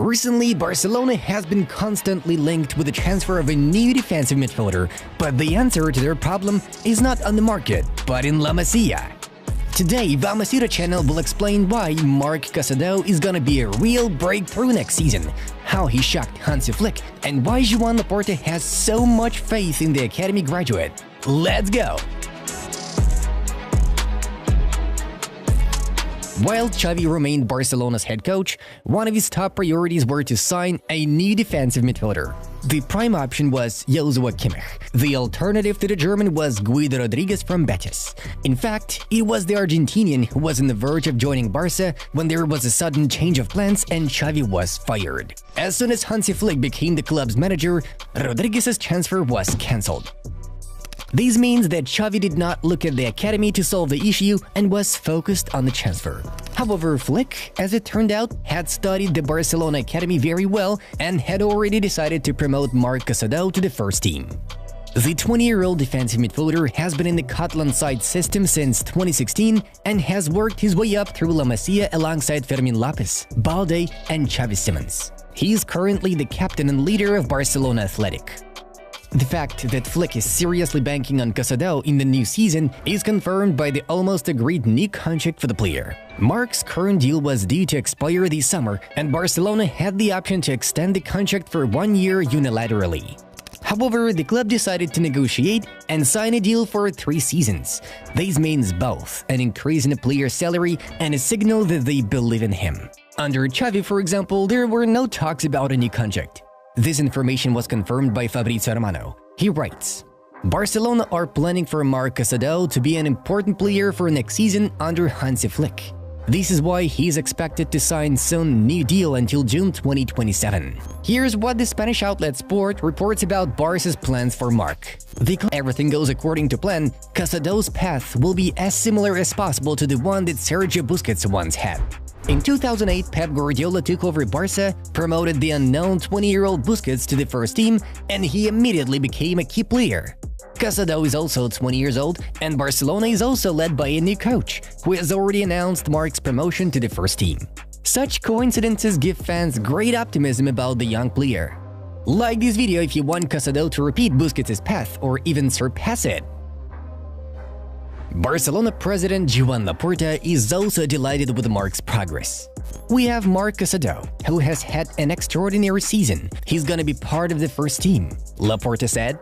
Recently, Barcelona has been constantly linked with the transfer of a new defensive midfielder, but the answer to their problem is not on the market, but in La Masia. Today, La Masia channel will explain why Marc Casado is gonna be a real breakthrough next season, how he shocked Hansi Flick, and why Joan Laporta has so much faith in the academy graduate. Let's go! While Xavi remained Barcelona's head coach, one of his top priorities were to sign a new defensive midfielder. The prime option was Joshua Kimmich. The alternative to the German was Guido Rodriguez from Betis. In fact, it was the Argentinian who was on the verge of joining Barca when there was a sudden change of plans and Xavi was fired. As soon as Hansi Flick became the club's manager, Rodriguez's transfer was cancelled. This means that Xavi did not look at the academy to solve the issue and was focused on the transfer. However, Flick, as it turned out, had studied the Barcelona academy very well and had already decided to promote Marc Casado to the first team. The 20-year-old defensive midfielder has been in the Catalan side system since 2016 and has worked his way up through La Masia alongside Fermin Lopez, Balde and Xavi Simons. He is currently the captain and leader of Barcelona Athletic. The fact that Flick is seriously banking on Casado in the new season is confirmed by the almost agreed new contract for the player. Marc's current deal was due to expire this summer, and Barcelona had the option to extend the contract for 1 year unilaterally. However, the club decided to negotiate and sign a deal for 3 seasons. This means both an increase in the player's salary and a signal that they believe in him. Under Xavi, for example, there were no talks about a new contract. This information was confirmed by Fabrizio Romano. He writes, Barcelona are planning for Marc Casado to be an important player for next season under Hansi Flick. This is why he is expected to sign soon new deal until June 2027. Here's what the Spanish outlet Sport reports about Barca's plans for Marc. If everything goes according to plan, Casado's path will be as similar as possible to the one that Sergio Busquets once had. In 2008, Pep Guardiola took over Barca, promoted the unknown 20-year-old Busquets to the first team, and he immediately became a key player. Casado is also 20 years old, and Barcelona is also led by a new coach, who has already announced Marc's promotion to the first team. Such coincidences give fans great optimism about the young player. Like this video if you want Casado to repeat Busquets' path or even surpass it. Barcelona president Joan Laporta is also delighted with Marc's progress. We have Marc Casado, who has had an extraordinary season. He's gonna be part of the first team, Laporta said.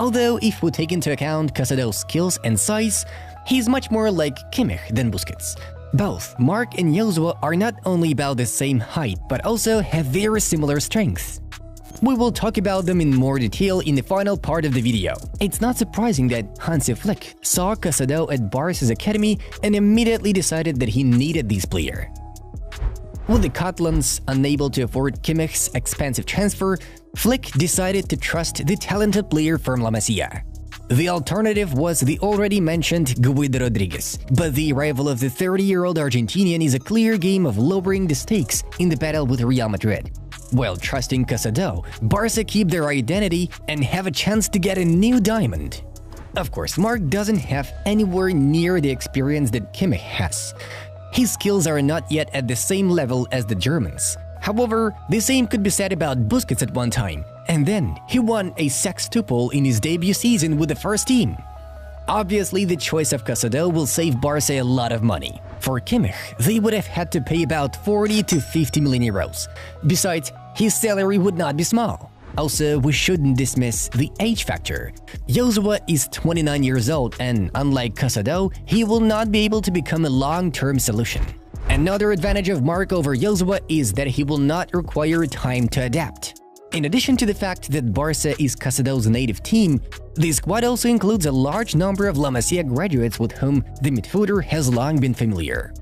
Although, if we take into account Casado's skills and size, he's much more like Kimmich than Busquets. Both Marc and Joshua are not only about the same height, but also have very similar strengths. We will talk about them in more detail in the final part of the video. It's not surprising that Hansi Flick saw Casado at Barca's academy and immediately decided that he needed this player. With the Catalans unable to afford Kimmich's expensive transfer, Flick decided to trust the talented player from La Masia. The alternative was the already mentioned Guido Rodriguez, but the arrival of the 30-year-old Argentinian is a clear game of lowering the stakes in the battle with Real Madrid. While trusting Casado, Barca keep their identity and have a chance to get a new diamond. Of course, Marc doesn't have anywhere near the experience that Kimmich has. His skills are not yet at the same level as the Germans. However, the same could be said about Busquets at one time, and then he won a sextuple in his debut season with the first team. Obviously, the choice of Casado will save Barca a lot of money. For Kimmich, they would have had to pay about 40 to 50 million euros. Besides, his salary would not be small. Also, we shouldn't dismiss the age factor. Joshua is 29 years old and, unlike Casado, he will not be able to become a long-term solution. Another advantage of Marc over Joshua is that he will not require time to adapt. In addition to the fact that Barca is Casado's native team, the squad also includes a large number of La Masia graduates with whom the midfielder has long been familiar.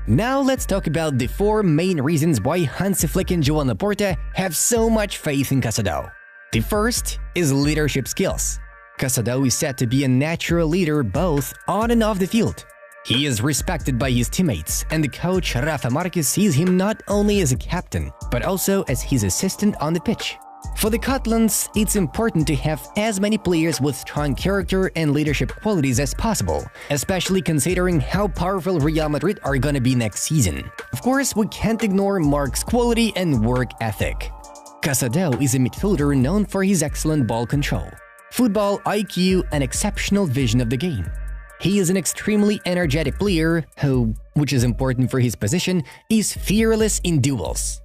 Now let's talk about the 4 main reasons why Hansi Flick and Joan Laporta have so much faith in Casado. The first is leadership skills. Casado is said to be a natural leader both on and off the field. He is respected by his teammates, and the coach Rafa Marquez sees him not only as a captain, but also as his assistant on the pitch. For the Catalans, it's important to have as many players with strong character and leadership qualities as possible, especially considering how powerful Real Madrid are gonna be next season. Of course, we can't ignore Marc's quality and work ethic. Casado is a midfielder known for his excellent ball control, football IQ, and exceptional vision of the game. He is an extremely energetic player who, which is important for his position, is fearless in duels.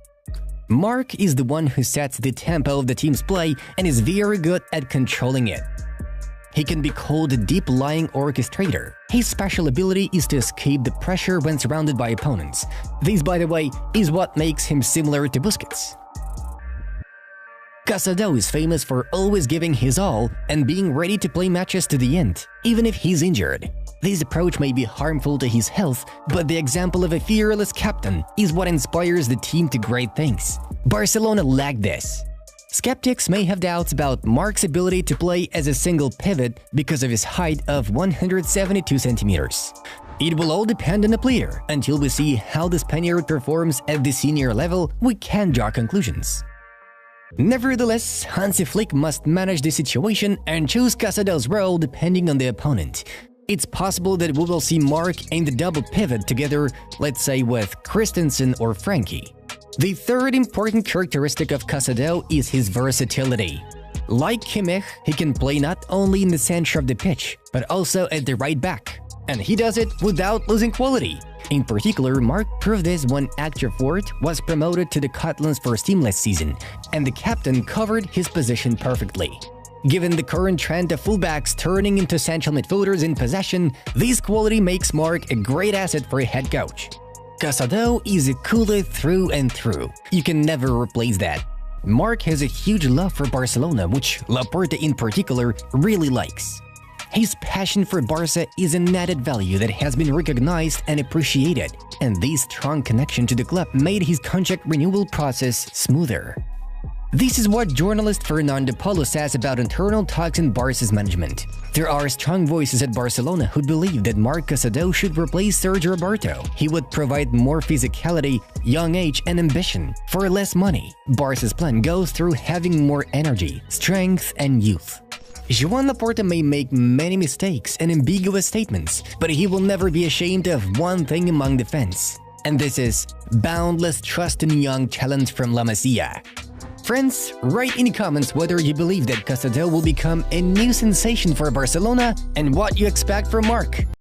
Marc is the one who sets the tempo of the team's play and is very good at controlling it. He can be called a deep-lying orchestrator. His special ability is to escape the pressure when surrounded by opponents. This, by the way, is what makes him similar to Busquets. Casado is famous for always giving his all and being ready to play matches to the end, even if he's injured. This approach may be harmful to his health, but the example of a fearless captain is what inspires the team to great things. Barcelona lacked this. Skeptics may have doubts about Marc's ability to play as a single pivot because of his height of 172 centimeters. It will all depend on the player. Until we see how the Spaniard performs at the senior level, we can't draw conclusions. Nevertheless, Hansi Flick must manage the situation and choose Casado's role depending on the opponent. It's possible that we will see Marc in the double pivot together, let's say with Christensen or Frankie. The third important characteristic of Casado is his versatility. Like Kimmich, he can play not only in the center of the pitch, but also at the right back. And he does it without losing quality. In particular, Marc proved this when Actor Fort was promoted to the Catalans' first team last season, and the captain covered his position perfectly. Given the current trend of fullbacks turning into central midfielders in possession, this quality makes Marc a great asset for a head coach. Casado is a cooler through and through. You can never replace that. Marc has a huge love for Barcelona, which Laporta in particular really likes. His passion for Barca is an added value that has been recognized and appreciated, and this strong connection to the club made his contract renewal process smoother. This is what journalist Fernando Polo says about internal talks in Barca's management. There are strong voices at Barcelona who believe that Marc Casado should replace Sergio Roberto. He would provide more physicality, young age, and ambition for less money. Barca's plan goes through having more energy, strength, and youth. Joan Laporta may make many mistakes and ambiguous statements, but he will never be ashamed of one thing among the fans. And this is boundless trust in young talent from La Masia. Friends, write in the comments whether you believe that Casado will become a new sensation for Barcelona and what you expect from Marc.